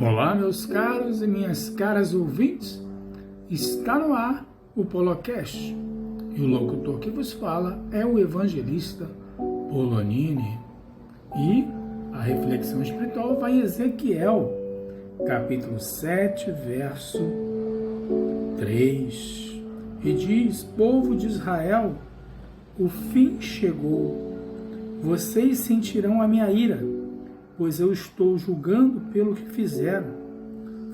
Olá, meus caros e minhas caras ouvintes, está no ar o Polocast e o locutor que vos fala é o evangelista Polonini. E a reflexão espiritual vai em Ezequiel, capítulo 7, verso 3, e diz: Povo de Israel, o fim chegou, vocês sentirão a minha ira, pois eu estou julgando pelo que fizeram.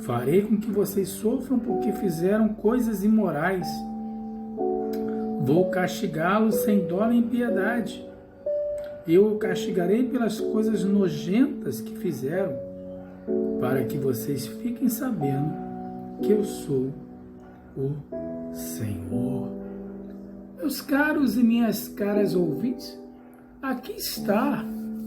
Farei com que vocês sofram porque fizeram coisas imorais. Vou castigá-los sem dó nem piedade. Eu o castigarei pelas coisas nojentas que fizeram, para que vocês fiquem sabendo que eu sou o Senhor. Meus caros e minhas caras ouvintes, aqui está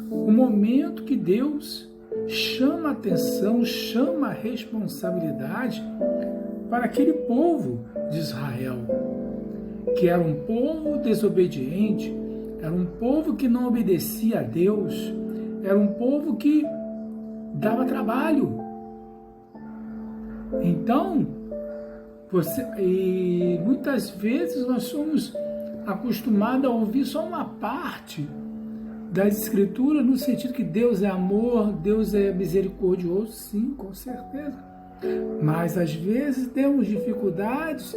o momento que Deus chama a atenção, chama a responsabilidade para aquele povo de Israel, que era um povo desobediente, era um povo que não obedecia a Deus, era um povo que dava trabalho. Então, muitas vezes nós somos acostumados a ouvir só uma parte das Escrituras, no sentido que Deus é amor, Deus é misericordioso, sim, com certeza. Mas às vezes temos dificuldades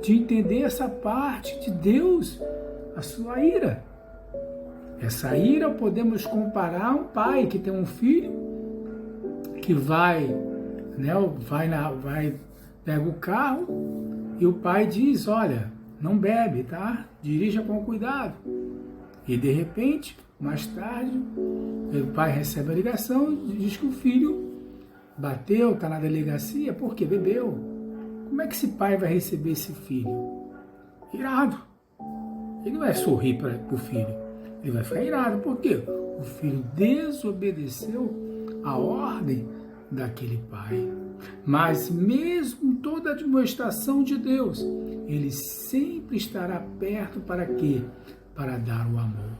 de entender essa parte de Deus, a sua ira. Essa ira podemos comparar a um pai que tem um filho que pega o carro e o pai diz: olha, não bebe, tá? Dirija com cuidado. E de repente, mais tarde, o pai recebe a ligação e diz que o filho bateu, está na delegacia, porque bebeu. Como é que esse pai vai receber esse filho? Irado. Ele não vai sorrir para o filho, ele vai ficar irado. Por quê? O filho desobedeceu a ordem daquele pai. Mas mesmo toda a demonstração de Deus, ele sempre estará perto para quê? Para dar o amor.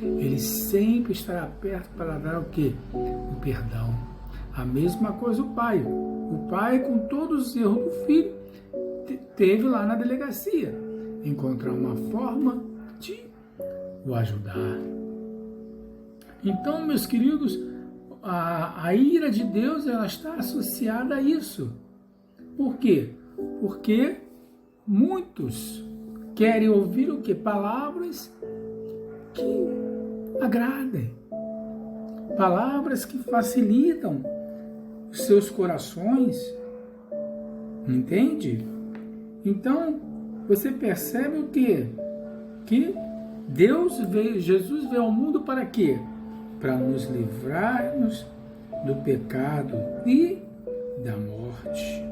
Ele sempre estará perto para dar o quê? O perdão. A mesma coisa o pai. O pai, com todos os erros do filho, teve lá na delegacia encontrar uma forma de o ajudar. Então, meus queridos, a ira de Deus, ela está associada a isso. Por quê? Porque muitos querem ouvir o quê? Palavras que agradem, palavras que facilitam os seus corações, entende? Então, você percebe o quê? Que Jesus veio ao mundo para quê? Para nos livrarmos do pecado e da morte.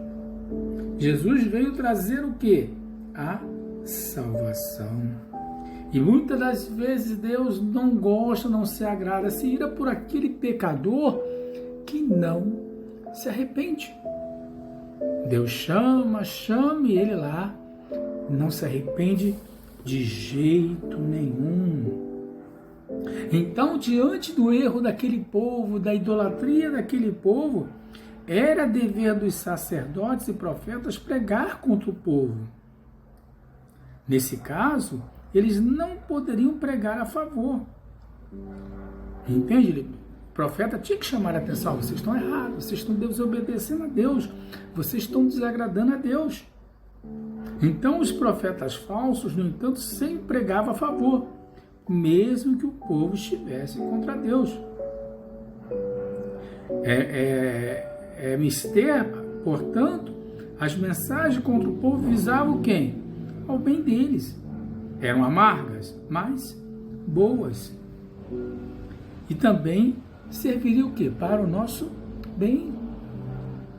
Jesus veio trazer o quê? A salvação. E muitas das vezes Deus não gosta, não se agrada, se ira por aquele pecador que não se arrepende. Deus chama e ele lá não se arrepende de jeito nenhum. Então, diante do erro daquele povo, da idolatria daquele povo, era dever dos sacerdotes e profetas pregar contra o povo. Nesse caso, eles não poderiam pregar a favor. Entende? O profeta tinha que chamar a atenção: vocês estão errados, vocês estão desobedecendo a Deus, vocês estão desagradando a Deus. Então os profetas falsos, no entanto, sempre pregavam a favor, mesmo que o povo estivesse contra Deus. É mister, portanto, as mensagens contra o povo visavam quem? Ao bem deles. Eram amargas, mas boas. E também serviria o quê? Para o nosso bem.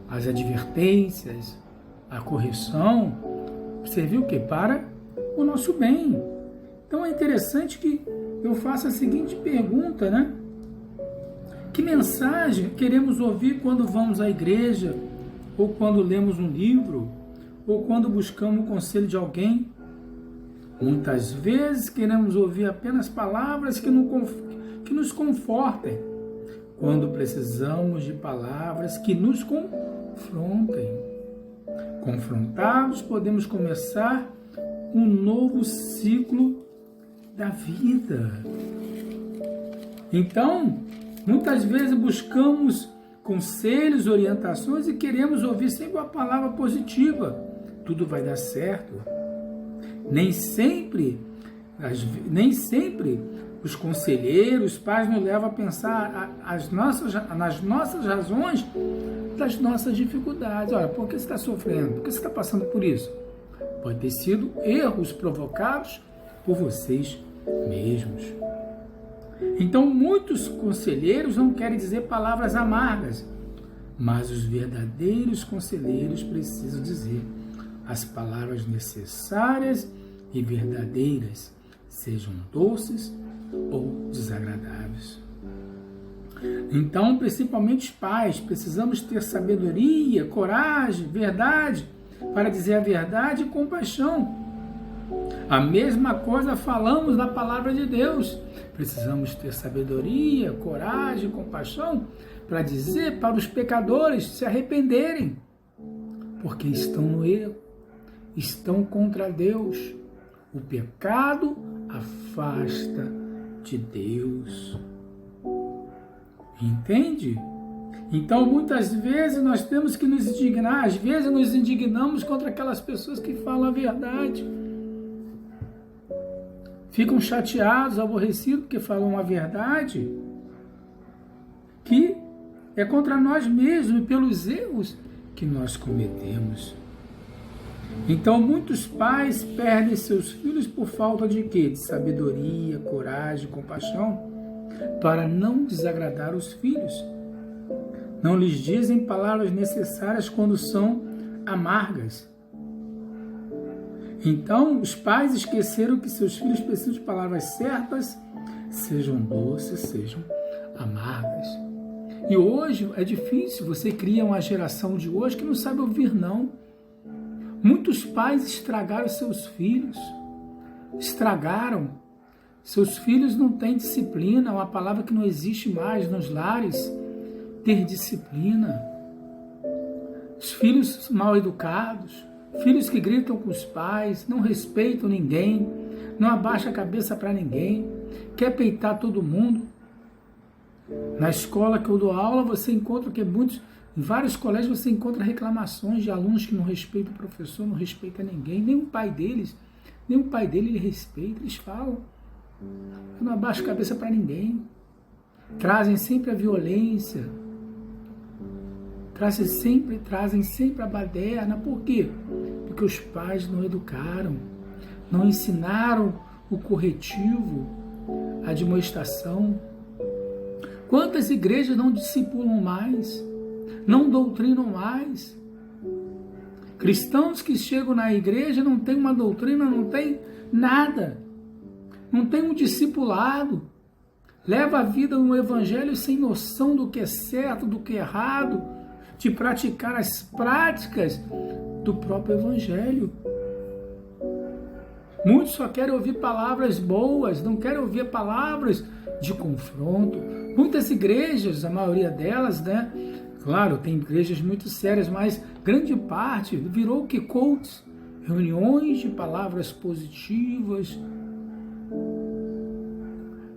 As advertências, a correção, serviu o quê? Para o nosso bem. Então é interessante que eu faça a seguinte pergunta, né? Que mensagem queremos ouvir quando vamos à igreja, ou quando lemos um livro, ou quando buscamos o conselho de alguém? Muitas vezes queremos ouvir apenas palavras que nos confortem, quando precisamos de palavras que nos confrontem. Confrontados, podemos começar um novo ciclo da vida. Então, muitas vezes buscamos conselhos, orientações e queremos ouvir sempre uma palavra positiva. Tudo vai dar certo. Nem sempre os conselheiros, os pais nos levam a pensar nas nossas razões das nossas dificuldades. Olha, por que você está sofrendo? Por que você está passando por isso? Pode ter sido erros provocados por vocês mesmos. Então, muitos conselheiros não querem dizer palavras amargas, mas os verdadeiros conselheiros precisam dizer as palavras necessárias e verdadeiras, sejam doces ou desagradáveis. Então, principalmente os pais, precisamos ter sabedoria, coragem, verdade, para dizer a verdade e compaixão. A mesma coisa falamos na palavra de Deus. Precisamos ter sabedoria, coragem e compaixão para dizer para os pecadores se arrependerem, porque estão no erro, estão contra Deus. O pecado afasta de Deus. Entende? Então, muitas vezes nós temos que nos indignar. Às vezes nos indignamos contra aquelas pessoas que falam a verdade. Ficam chateados, aborrecidos porque falam a verdade que é contra nós mesmos e pelos erros que nós cometemos. Então, muitos pais perdem seus filhos por falta de quê? De sabedoria, coragem, compaixão, para não desagradar os filhos. Não lhes dizem palavras necessárias quando são amargas. Então, os pais esqueceram que seus filhos precisam de palavras certas, sejam doces, sejam amargas. E hoje é difícil, você cria uma geração de hoje que não sabe ouvir não. Muitos pais estragaram seus filhos, estragaram. Seus filhos não têm disciplina, uma palavra que não existe mais nos lares, ter disciplina. Os filhos mal educados, filhos que gritam com os pais, não respeitam ninguém, não abaixam a cabeça para ninguém, quer peitar todo mundo. Na escola que eu dou aula, você encontra que em vários colégios você encontra reclamações de alunos que não respeitam o professor, não respeitam ninguém, nem o pai dele ele respeita, eles falam. Eu não abaixo a cabeça para ninguém. Trazem sempre a violência, trazem sempre a baderna. Por quê? Porque os pais não educaram, não ensinaram o corretivo, a admoestação. Quantas igrejas não discipulam mais, não doutrinam mais? Cristãos que chegam na igreja não tem uma doutrina, não tem nada, não tem um discipulado, leva a vida no evangelho sem noção do que é certo, do que é errado, de praticar as práticas do próprio evangelho. Muitos só querem ouvir palavras boas, não querem ouvir palavras de confronto. Muitas igrejas, a maioria delas, né? Claro, tem igrejas muito sérias, mas grande parte virou que cultos, reuniões de palavras positivas,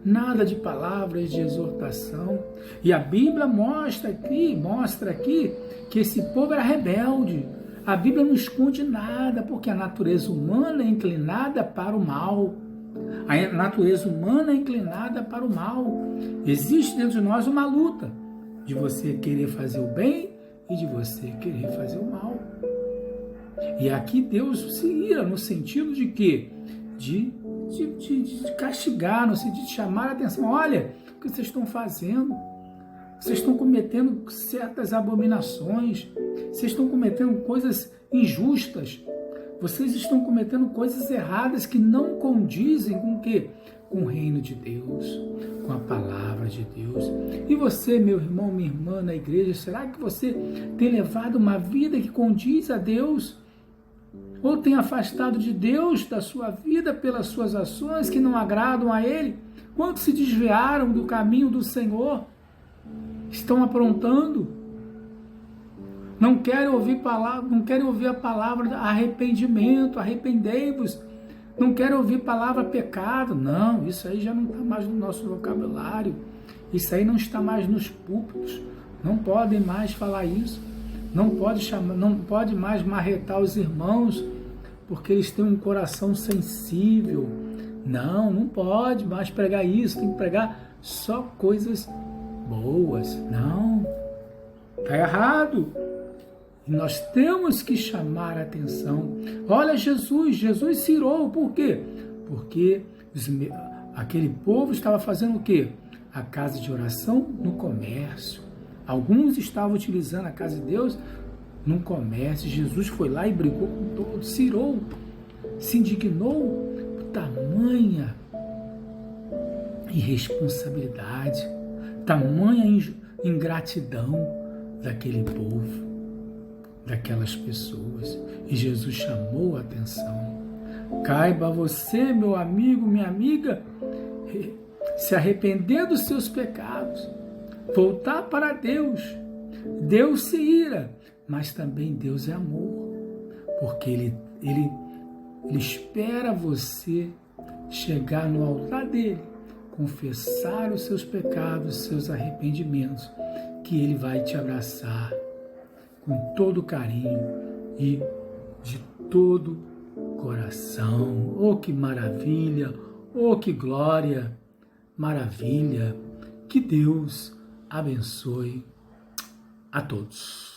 nada de palavras de exortação. E a Bíblia mostra aqui que esse povo era rebelde. A Bíblia não esconde nada, porque a natureza humana é inclinada para o mal. A natureza humana é inclinada para o mal. Existe dentro de nós uma luta de você querer fazer o bem e de você querer fazer o mal. E aqui Deus se ira no sentido de quê? De castigar, no sentido de chamar a atenção. Olha o que vocês estão fazendo. Vocês estão cometendo certas abominações. Vocês estão cometendo coisas injustas. Vocês estão cometendo coisas erradas que não condizem com o quê? Com o reino de Deus, com a palavra de Deus. E você, meu irmão, minha irmã na igreja, será que você tem levado uma vida que condiz a Deus? Ou tem afastado de Deus da sua vida pelas suas ações que não agradam a Ele? Quantos se desviaram do caminho do Senhor? estão aprontando. Não querem ouvir palavra, não querem ouvir a palavra arrependimento, arrependei-vos. Não querem ouvir a palavra pecado. Não, isso aí já não está mais no nosso vocabulário. Isso aí não está mais nos púlpitos. Não podem mais falar isso. Não pode mais marretar os irmãos, porque eles têm um coração sensível. Não pode mais pregar isso. Tem que pregar só coisas boas. Não, está errado. E nós temos que chamar a atenção. Olha, Jesus se irou. Por quê? Porque aquele povo estava fazendo o quê? A casa de oração no comércio. Alguns estavam utilizando a casa de Deus no comércio. Jesus foi lá e brigou com todos, se irou, se indignou por tamanha irresponsabilidade, tamanha ingratidão daquele povo, daquelas pessoas. E Jesus chamou a atenção. Caiba a você, meu amigo, minha amiga, se arrepender dos seus pecados, voltar para Deus. Deus se ira, mas também Deus é amor, porque Ele espera você chegar no altar dele, confessar os seus pecados, os seus arrependimentos, que Ele vai te abraçar com todo carinho e de todo coração. Oh, que maravilha! Oh, que glória! Maravilha! Que Deus abençoe a todos.